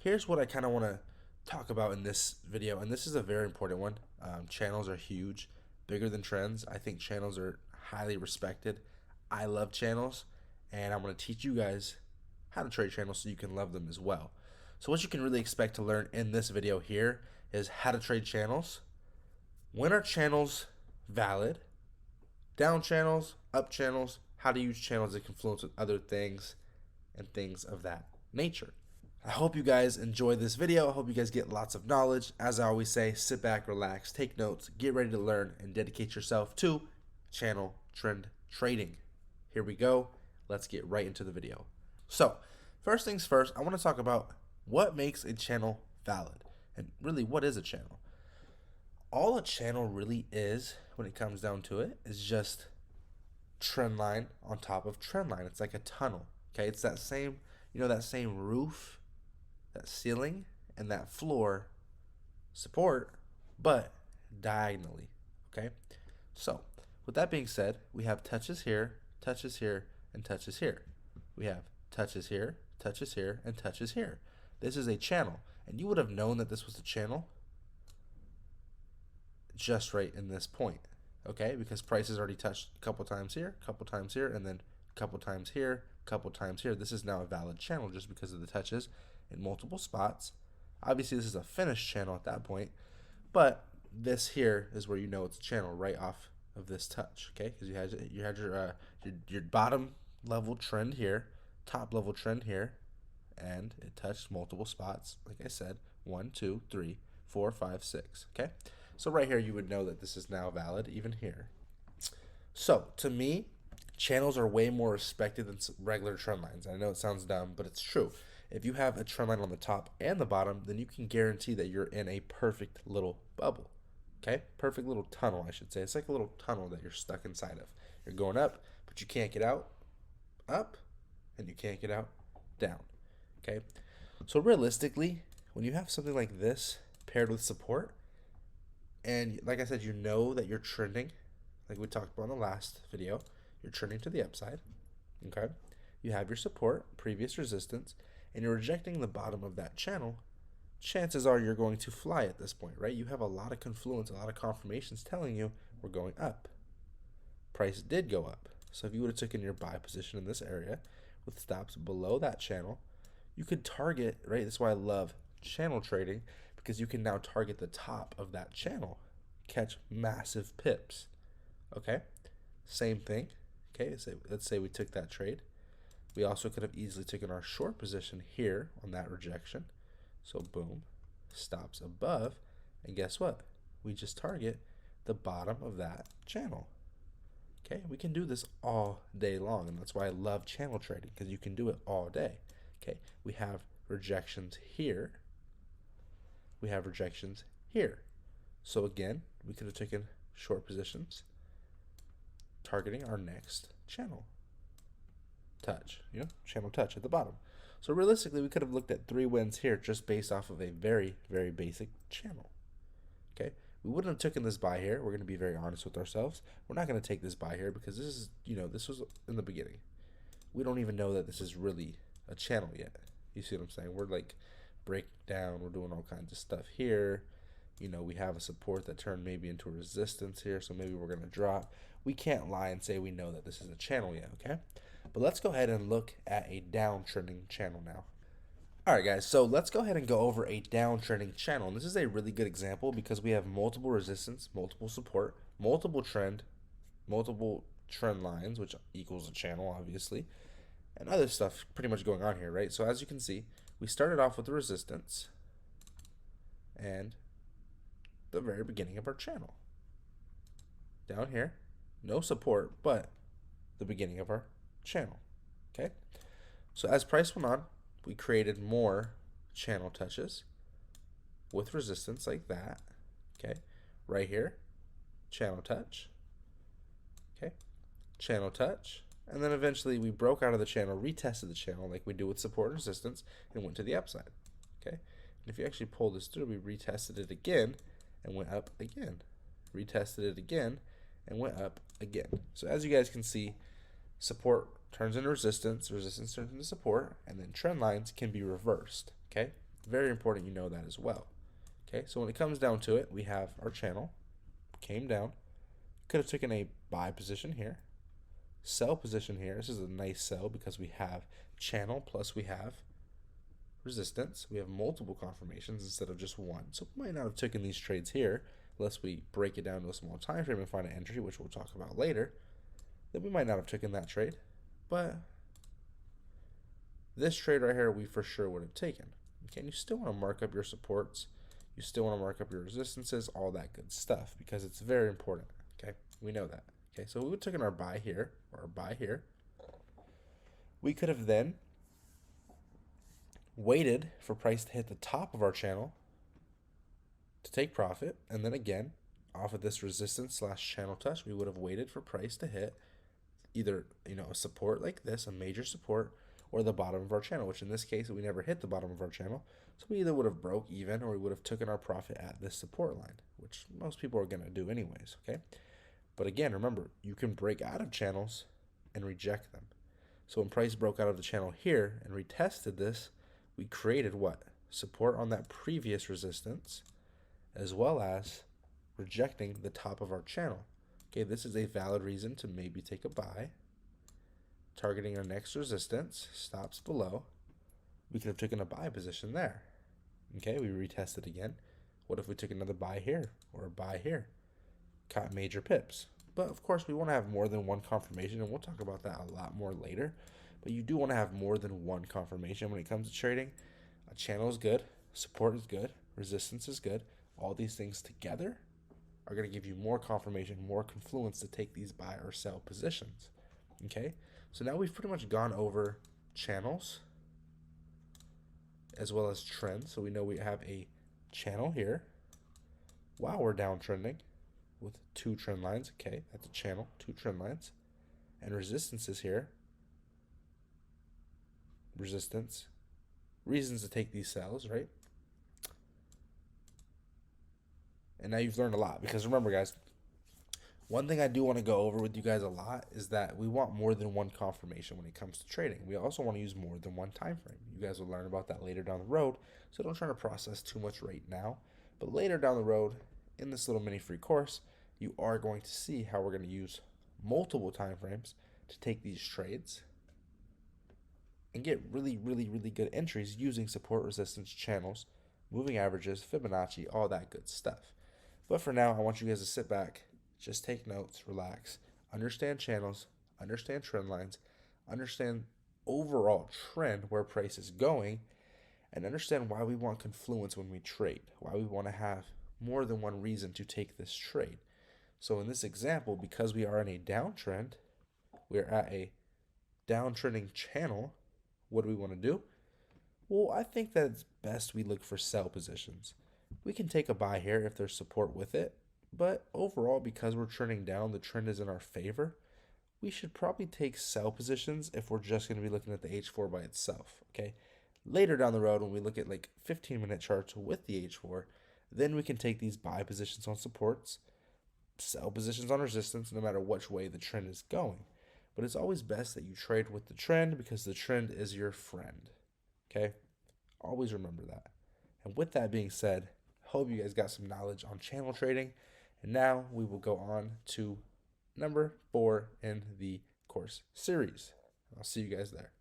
here's what I kind of want to talk about in this video, and this is a very important one. Channels are huge, bigger than trends. I think channels are highly respected. I love channels, and I'm going to teach you guys how to trade channels so you can love them as well. So what you can really expect to learn in this video here is how to trade channels. When are channels valid? Down channels, up channels, how to use channels that confluence with other things and things of that nature. I hope you guys enjoy this video. I hope you guys get lots of knowledge. As I always say, sit back, relax, take notes, get ready to learn, and dedicate yourself to channel trend trading. Here we go. Let's get right into the video. So, first things first, I want to talk about what makes a channel valid. And really, what is a channel? All a channel really is, when it comes down to it, is just trend line on top of trend line. It's like a tunnel. Okay, it's that same, that same roof, that ceiling, and that floor support, but diagonally. Okay, so with that being said, we have touches here, and touches here. We have touches here, and touches here. This is a channel, and you would have known that this was a channel just right in this point. Okay, because price has already touched a couple times here, and then a couple times here, couple times here. This is now a valid channel just because of the touches in multiple spots. Obviously, this is a finished channel at that point, but this here is where you know it's a channel right off of this touch. Okay, because you had your bottom level trend here, top level trend here, and it touched multiple spots. Like I said, 1, 2, 3, 4, 5, 6. Okay, so right here you would know that this is now valid even here. So to me, channels are way more respected than regular trend lines. I know it sounds dumb, but it's true. If you have a trend line on the top and the bottom, then you can guarantee that you're in a perfect little bubble. Okay? Perfect little tunnel, I should say. It's like a little tunnel that you're stuck inside of. You're going up, but you can't get out. Up, and you can't get out. Down. Okay? So realistically, when you have something like this paired with support, and like I said, you know that you're trending, like we talked about in the last video, you're trending to the upside, okay? You have your support, previous resistance, and you're rejecting the bottom of that channel. Chances are you're going to fly at this point, right? You have a lot of confluence, a lot of confirmations telling you we're going up. Price did go up. So if you would have taken your buy position in this area with stops below that channel, you could target, right? That's why I love channel trading, because you can now target the top of that channel, catch massive pips, okay? Same thing. Okay, so let's say we took that trade. We also could have easily taken our short position here on that rejection. So boom, stops above, and guess what? We just target the bottom of that channel. Okay, we can do this all day long, and that's why I love channel trading, because you can do it all day. Okay, we have rejections here. We have rejections here. So again, we could have taken short positions, targeting our next channel touch, channel touch at the bottom. So realistically, we could have looked at 3 wins here just based off of a very, very basic channel. Okay, we wouldn't have taken this buy here. We're going to be very honest with ourselves. We're not going to take this buy here because this is, this was in the beginning. We don't even know that this is really a channel yet. You see what I'm saying? We're like break down. We're doing all kinds of stuff here. We have a support that turned maybe into a resistance here, so maybe we're going to drop. We can't lie and say we know that this is a channel yet, okay? But let's go ahead and look at a downtrending channel now. All right, guys, so let's go ahead and go over a downtrending channel. And this is a really good example because we have multiple resistance, multiple support, multiple trend lines, which equals a channel, obviously, and other stuff pretty much going on here, right? So as you can see, we started off with the resistance and the very beginning of our channel. Down here, no support, but the beginning of our channel. Okay, so as price went on, we created more channel touches with resistance like that. Okay, right here, channel touch. Okay, channel touch, and then eventually we broke out of the channel, retested the channel like we do with support and resistance, and went to the upside. Okay, and if you actually pull this through, we retested it again and went up again, retested it again and went up again. So as you guys can see, support turns into resistance, resistance turns into support, and then trend lines can be reversed. Okay, Very important you know that as well. Okay, so when it comes down to it, we have our channel, came down, could have taken a buy position here, sell position here. This is a nice sell because we have channel plus we have resistance. We have multiple confirmations instead of just one. So we might not have taken these trades here unless we break it down to a small time frame and find an entry, which we'll talk about later. Then we might not have taken that trade. But this trade right here, we for sure would have taken. Okay, and you still want to mark up your supports. You still want to mark up your resistances, all that good stuff, because it's very important. Okay, we know that. Okay, so we would have taken our buy here or our buy here. We could have then waited for price to hit the top of our channel to take profit, and then again off of this resistance slash channel touch, we would have waited for price to hit either a support like this, a major support, or the bottom of our channel, which in this case we never hit the bottom of our channel, so we either would have broke even or we would have taken our profit at this support line, which most people are going to do anyways. Okay, but again, remember, you can break out of channels and reject them. So when price broke out of the channel here and retested this, we created what? Support on that previous resistance, as well as rejecting the top of our channel. Okay, this is a valid reason to maybe take a buy. Targeting our next resistance, stops below. We could have taken a buy position there. Okay, we retested again. What if we took another buy here or a buy here? Caught major pips. But of course, we want to have more than one confirmation, and we'll talk about that a lot more later. But you do want to have more than one confirmation when it comes to trading. A channel is good, support is good, resistance is good. All these things together are going to give you more confirmation, more confluence to take these buy or sell positions. Okay, so now we've pretty much gone over channels as well as trends. So we know we have a channel here. Wow, we're downtrending with 2 trend lines. Okay, that's a channel, 2 trend lines. And resistances here. Resistance. Reasons to take these sells, right? And now you've learned a lot, because remember, guys, one thing I do want to go over with you guys a lot is that we want more than one confirmation when it comes to trading. We also want to use more than one time frame. You guys will learn about that later down the road, so don't try to process too much right now. But later down the road, in this little mini free course, you are going to see how we're going to use multiple time frames to take these trades and get really, really, really good entries using support, resistance, channels, moving averages, Fibonacci, all that good stuff. But for now, I want you guys to sit back, just take notes, relax, understand channels, understand trend lines, understand overall trend, where price is going, and understand why we want confluence when we trade, why we want to have more than one reason to take this trade. So in this example, because we are in a downtrend, we're at a downtrending channel, what do we want to do? Well, I think that it's best we look for sell positions. We can take a buy here if there's support with it, but overall, because we're trending down, the trend is in our favor. We should probably take sell positions if we're just going to be looking at the H4 by itself, okay? Later down the road, when we look at like 15-minute charts with the H4, then we can take these buy positions on supports, sell positions on resistance, no matter which way the trend is going. But it's always best that you trade with the trend, because the trend is your friend, okay? Always remember that. And with that being said, hope you guys got some knowledge on channel trading. And now we will go on to number 4 in the course series. I'll see you guys there.